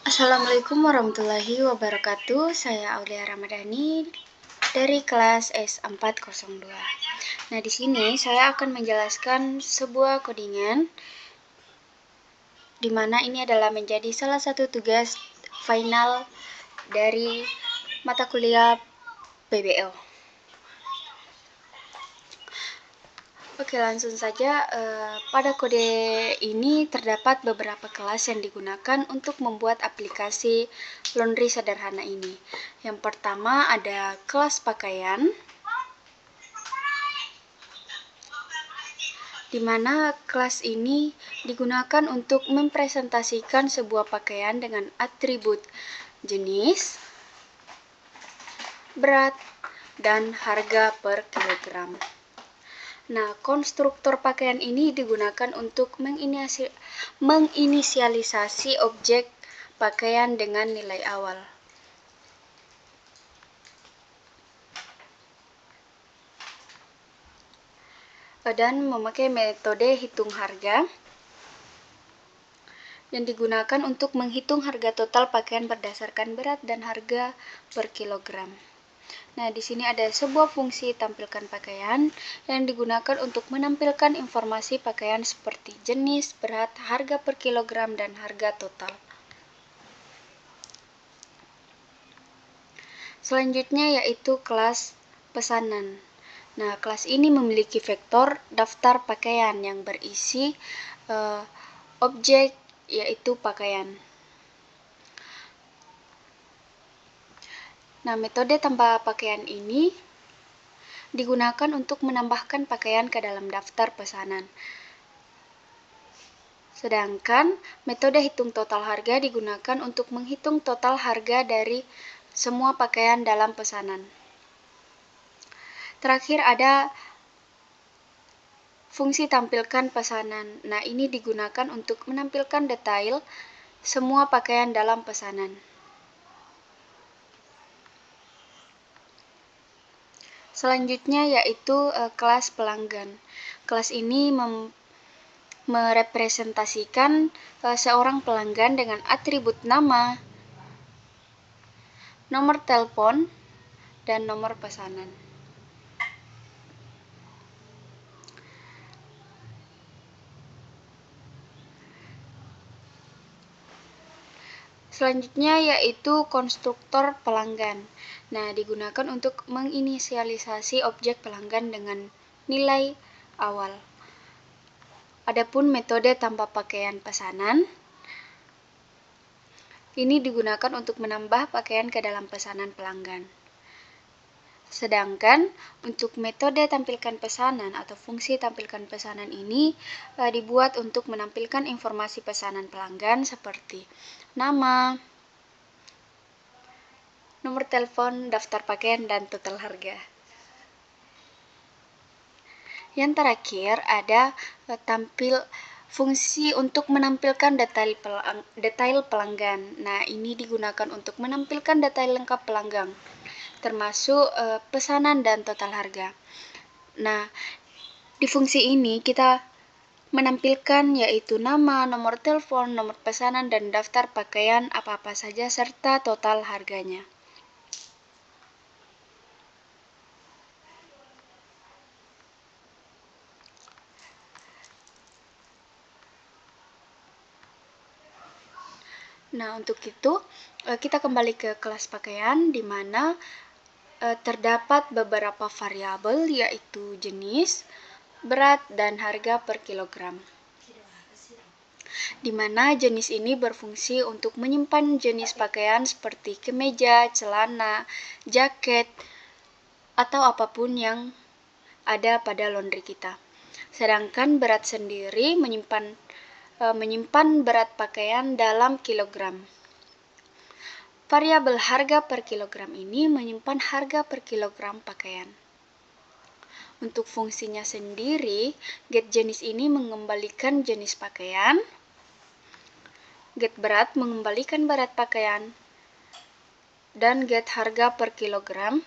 Assalamualaikum warahmatullahi wabarakatuh. Saya Aulia Ramadhani dari kelas S402. Nah, di sini saya akan menjelaskan sebuah codingan di mana ini adalah menjadi salah satu tugas final dari mata kuliah PBL. Oke, langsung saja. Pada kode ini terdapat beberapa kelas yang digunakan untuk membuat aplikasi laundry sederhana ini. Yang pertama ada kelas pakaian, di mana kelas ini digunakan untuk mempresentasikan sebuah pakaian dengan atribut jenis, berat, dan harga per kilogram. Nah, konstruktor pakaian ini digunakan untuk menginisialisasi objek pakaian dengan nilai awal. Dan memakai metode hitung harga yang digunakan untuk menghitung harga total pakaian berdasarkan berat dan harga per kilogram. Nah, di sini ada sebuah fungsi tampilkan pakaian yang digunakan untuk menampilkan informasi pakaian seperti jenis, berat, harga per kilogram, dan harga total. Selanjutnya yaitu kelas pesanan. Nah, kelas ini memiliki vektor daftar pakaian yang berisi objek yaitu pakaian. Nah, metode tambah pakaian ini digunakan untuk menambahkan pakaian ke dalam daftar pesanan. Sedangkan metode hitung total harga digunakan untuk menghitung total harga dari semua pakaian dalam pesanan. Terakhir ada fungsi tampilkan pesanan. Nah, ini digunakan untuk menampilkan detail semua pakaian dalam pesanan. Selanjutnya yaitu kelas pelanggan. Kelas ini merepresentasikan seorang pelanggan dengan atribut nama, nomor telepon, dan nomor pesanan. Selanjutnya yaitu konstruktor pelanggan. Nah, digunakan untuk menginisialisasi objek pelanggan dengan nilai awal. Adapun metode tanpa pakaian pesanan ini digunakan untuk menambah pakaian ke dalam pesanan pelanggan. Sedangkan untuk metode tampilkan pesanan atau fungsi tampilkan pesanan ini dibuat untuk menampilkan informasi pesanan pelanggan seperti nama, nomor telepon, daftar pakaian, dan total harga. Yang terakhir ada fungsi untuk menampilkan detail pelanggan. Nah, ini digunakan untuk menampilkan detail lengkap pelanggan, termasuk pesanan dan total harga. Nah, di fungsi ini kita menampilkan yaitu nama, nomor telepon, nomor pesanan, dan daftar pakaian apa-apa saja serta total harganya. Nah, untuk itu kita kembali ke kelas pakaian di mana terdapat beberapa variabel yaitu jenis, berat, dan harga per kilogram. Di mana jenis ini berfungsi untuk menyimpan jenis pakaian seperti kemeja, celana, jaket, atau apapun yang ada pada laundry kita. Sedangkan berat sendiri menyimpan berat pakaian dalam kilogram. Variabel harga per kilogram ini menyimpan harga per kilogram pakaian. Untuk fungsinya sendiri, get jenis ini mengembalikan jenis pakaian, get berat mengembalikan berat pakaian, dan get harga per kilogram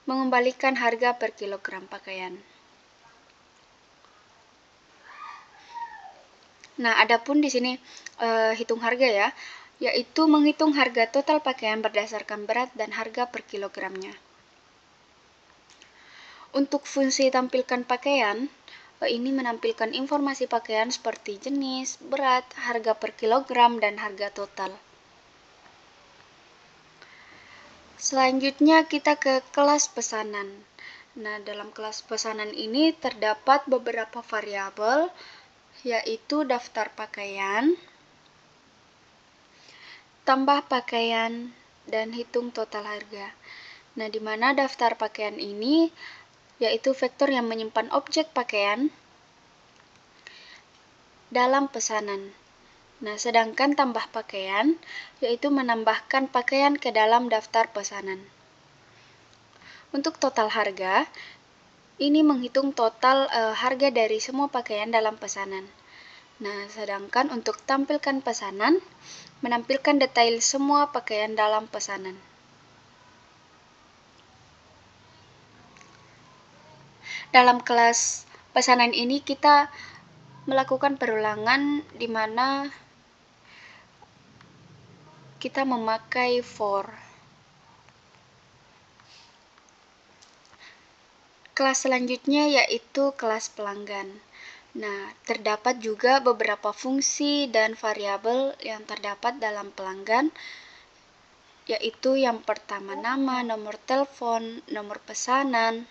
mengembalikan harga per kilogram pakaian. Nah, adapun di sini hitung harga ya. yaitu menghitung harga total pakaian berdasarkan berat dan harga per kilogramnya. Untuk fungsi tampilkan pakaian, ini menampilkan informasi pakaian seperti jenis, berat, harga per kilogram, dan harga total. Selanjutnya kita ke kelas pesanan. Nah, dalam kelas pesanan ini terdapat beberapa variabel, yaitu daftar pakaian, tambah pakaian, dan hitung total harga. Nah, di mana daftar pakaian ini yaitu vektor yang menyimpan objek pakaian dalam pesanan. Nah, sedangkan tambah pakaian yaitu menambahkan pakaian ke dalam daftar pesanan. Untuk total harga, ini menghitung total harga dari semua pakaian dalam pesanan. Nah, sedangkan untuk tampilkan pesanan, menampilkan detail semua pakaian dalam pesanan. Dalam kelas pesanan ini kita melakukan perulangan di mana kita memakai for. Kelas selanjutnya yaitu kelas pelanggan. Nah, terdapat juga beberapa fungsi dan variabel yang terdapat dalam pelanggan, yaitu yang pertama nama, nomor telepon, nomor pesanan,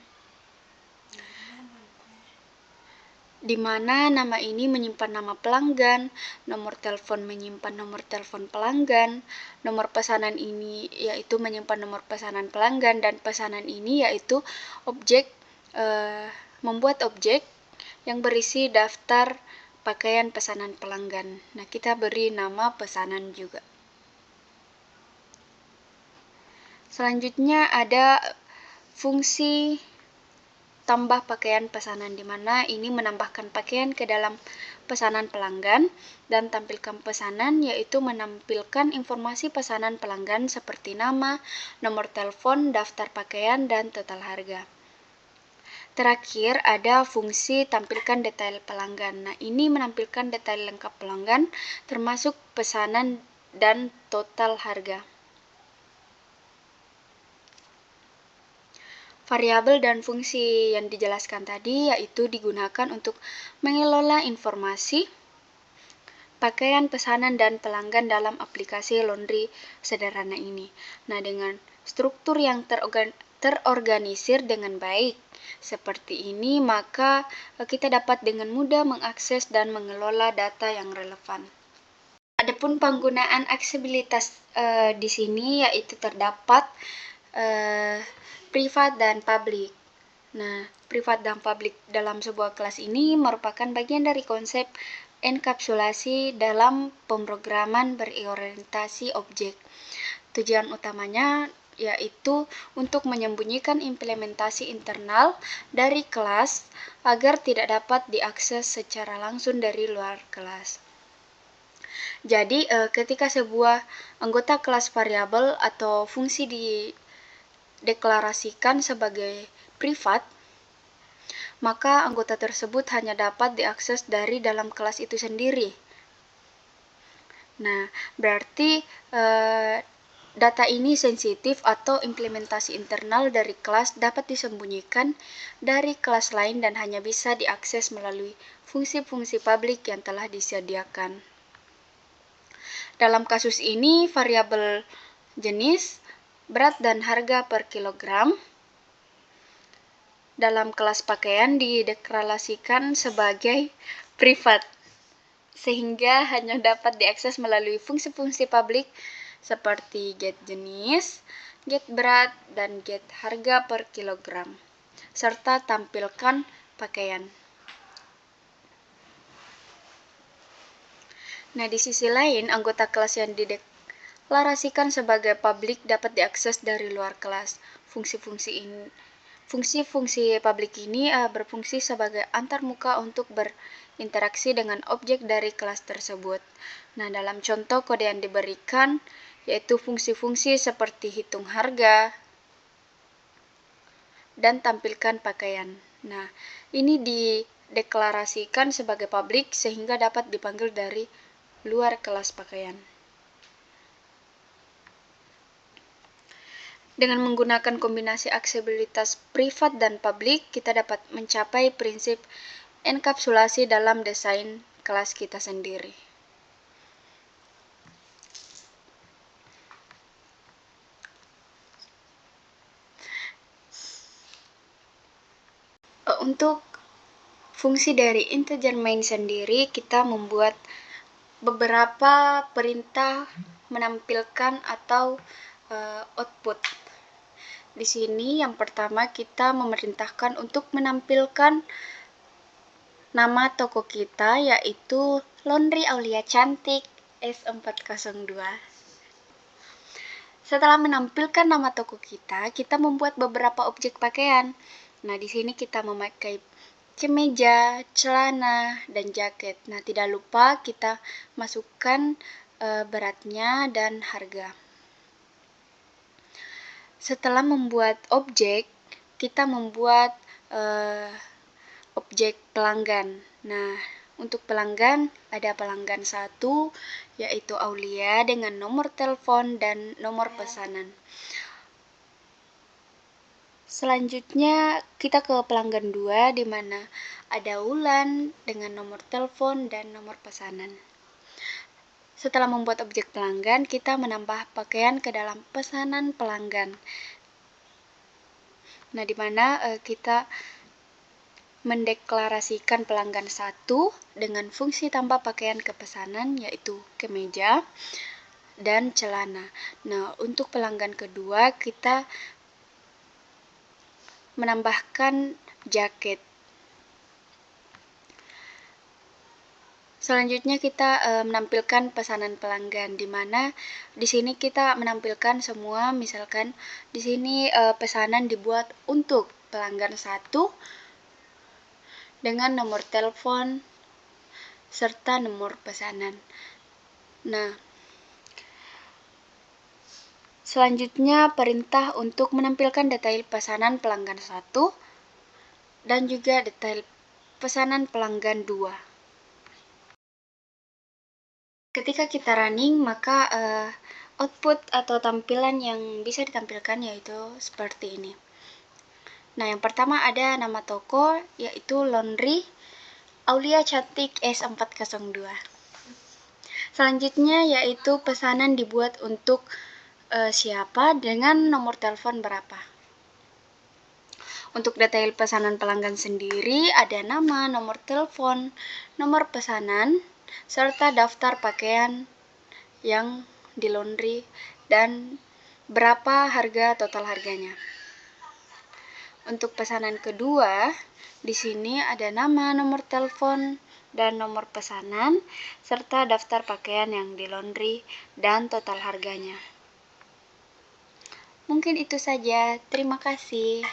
di mana nama ini menyimpan nama pelanggan, nomor telepon menyimpan nomor telepon pelanggan, nomor pesanan ini yaitu menyimpan nomor pesanan pelanggan, dan pesanan ini yaitu membuat objek yang berisi daftar pakaian pesanan pelanggan. Nah, kita beri nama pesanan juga. Selanjutnya ada fungsi tambah pakaian pesanan, di mana ini menambahkan pakaian ke dalam pesanan pelanggan, dan tampilkan pesanan yaitu menampilkan informasi pesanan pelanggan seperti nama, nomor telepon, daftar pakaian, dan total harga. Terakhir ada fungsi tampilkan detail pelanggan. Nah, ini menampilkan detail lengkap pelanggan termasuk pesanan dan total harga. Variabel dan fungsi yang dijelaskan tadi yaitu digunakan untuk mengelola informasi pakaian pesanan dan pelanggan dalam aplikasi laundry sederhana ini. Nah, dengan struktur yang terorganisir dengan baik seperti ini, maka kita dapat dengan mudah mengakses dan mengelola data yang relevan. Adapun penggunaan aksesibilitas di sini yaitu terdapat privat dan publik. Nah, privat dan publik dalam sebuah kelas ini merupakan bagian dari konsep enkapsulasi dalam pemrograman berorientasi objek. Tujuan utamanya yaitu untuk menyembunyikan implementasi internal dari kelas agar tidak dapat diakses secara langsung dari luar kelas. Jadi, ketika sebuah anggota kelas variabel atau fungsi dideklarasikan sebagai privat, maka anggota tersebut hanya dapat diakses dari dalam kelas itu sendiri. Nah, berarti data ini sensitif atau implementasi internal dari kelas dapat disembunyikan dari kelas lain dan hanya bisa diakses melalui fungsi-fungsi publik yang telah disediakan. Dalam kasus ini, variabel jenis, berat, dan harga per kilogram dalam kelas pakaian dideklarasikan sebagai privat, sehingga hanya dapat diakses melalui fungsi-fungsi publik seperti get jenis, get berat, dan get harga per kilogram, serta tampilkan pakaian. Nah, di sisi lain, anggota kelas yang dideklarasikan sebagai publik dapat diakses dari luar kelas. Fungsi-fungsi publik ini berfungsi sebagai antarmuka untuk berinteraksi dengan objek dari kelas tersebut. Nah, dalam contoh kode yang diberikan, yaitu fungsi-fungsi seperti hitung harga dan tampilkan pakaian. Nah, ini dideklarasikan sebagai publik sehingga dapat dipanggil dari luar kelas pakaian. Dengan menggunakan kombinasi aksesibilitas privat dan publik, kita dapat mencapai prinsip enkapsulasi dalam desain kelas kita sendiri. Untuk fungsi dari integer main sendiri, kita membuat beberapa perintah menampilkan atau output. Di sini yang pertama kita memerintahkan untuk menampilkan nama toko kita, yaitu Laundry Aulia Cantik S402. Setelah menampilkan nama toko kita, kita membuat beberapa objek pakaian. Nah, di sini kita memakai kemeja, celana, dan jaket. Nah, tidak lupa kita masukkan beratnya dan harga. Setelah membuat objek, kita membuat objek pelanggan. Nah, untuk pelanggan, ada pelanggan 1, yaitu Aulia dengan nomor telepon dan nomor pesanan. Selanjutnya, kita ke pelanggan 2, di mana ada Wulan dengan nomor telepon dan nomor pesanan. Setelah membuat objek pelanggan, kita menambah pakaian ke dalam pesanan pelanggan. Nah, di mana kita mendeklarasikan pelanggan 1 dengan fungsi tambah pakaian ke pesanan, yaitu kemeja dan celana. Nah, untuk pelanggan kedua, kita menambahkan jaket. Selanjutnya kita menampilkan pesanan pelanggan, di mana di sini kita menampilkan semua, misalkan di sini pesanan dibuat untuk pelanggan 1 dengan nomor telepon serta nomor pesanan. Nah, selanjutnya perintah untuk menampilkan detail pesanan pelanggan 1 dan juga detail pesanan pelanggan 2. Ketika kita running, maka output atau tampilan yang bisa ditampilkan yaitu seperti ini. Nah, yang pertama ada nama toko, yaitu Laundry Aulia Cantik S402. Selanjutnya yaitu pesanan dibuat untuk siapa dengan nomor telepon berapa. Untuk detail pesanan pelanggan sendiri ada nama, nomor telepon, nomor pesanan, serta daftar pakaian yang di laundry dan berapa harga total harganya. Untuk pesanan kedua, di sini ada nama, nomor telepon, dan nomor pesanan, serta daftar pakaian yang di laundry dan total harganya. Mungkin itu saja. Terima kasih.